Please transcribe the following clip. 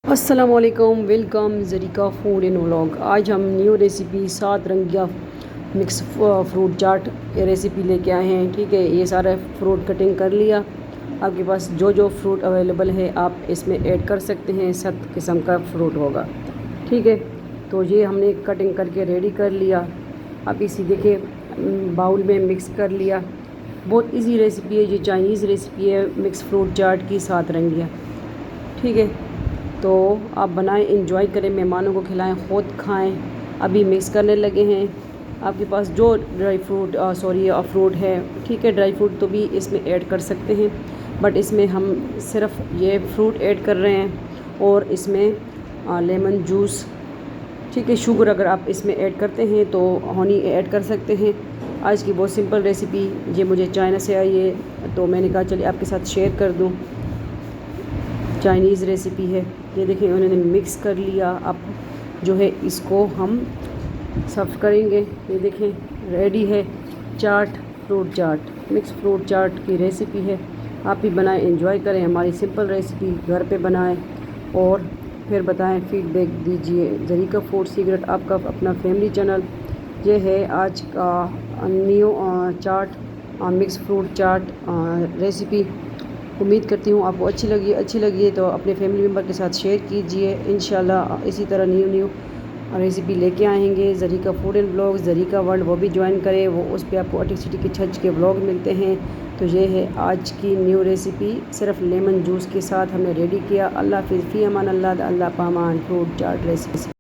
अस्सलामुअलैकुम, welcome Zarika food and vlog. आज हम new recipe 7 Rangia mix fruit चाट ये रेसिपी लेके आए हैं। ठीक है, ये सारा फ्रूट कटिंग कर लिया। आपके पास जो जो फ्रूट अवेलेबल है आप इसमें ऐड कर सकते हैं। 7 किस्म का फ्रूट होगा। ठीक है, तो ये हमने कटिंग करके रेडी कर लिया। आप इसी देखिए बाउल में मिक्स कर लिया। बहुत इजी रेसिपी है, ये चाइनीज़ रेसिपी है मिक्स फ्रूट चाट की 7 रंगिया। ठीक है, तो आप बनाएं, इंजॉय करें, मेहमानों को खिलाएं, ख़ुद खाएं। अभी मिक्स करने लगे हैं। आपके पास जो ड्राई फ्रूट फ्रूट है, ठीक है, ड्राई फ्रूट तो भी इसमें ऐड कर सकते हैं, बट इसमें हम सिर्फ ये फ्रूट ऐड कर रहे हैं और इसमें लेमन जूस, ठीक है, शुगर अगर आप इसमें ऐड करते हैं तो हनी ऐड कर सकते हैं। आज की बहुत सिंपल रेसिपी ये मुझे चाइना से आई है, तो मैंने कहा चलिए आपके साथ शेयर कर दूँ। चाइनीज़ रेसिपी है। ये देखिए उन्होंने मिक्स कर लिया। अब जो है इसको हम सर्व करेंगे। ये देखें रेडी है चाट, फ्रूट चाट, मिक्स फ्रूट चाट की रेसिपी है। आप भी बनाएं, एंजॉय करें हमारी सिंपल रेसिपी, घर पे बनाएं और फिर बताएं, फीडबैक दीजिए। ज़रीका फूड सीक्रेट आपका अपना फैमिली चैनल। ये है आज का न्यू चाट, मिक्स फ्रूट चाट रेसिपी। उम्मीद करती हूँ आपको अच्छी लगी है तो अपने फैमिली मेम्बर के साथ शेयर कीजिए। इंशाल्लाह इसी तरह न्यू रेसिपी लेके आएंगे। Zarika food and blog, Zarika world, वो भी ज्वाइन करें। वो उस पर आपको अटक सिटी के छज के ब्लॉग मिलते हैं। तो ये है आज की न्यू रेसिपी, सिर्फ लेमन जूस के साथ हमने रेडी किया। अल्लाह हाफ़िज़, फ़ी अमान अल्लाह, अल्लाह पामान फ्रूट चाट रेसिपी।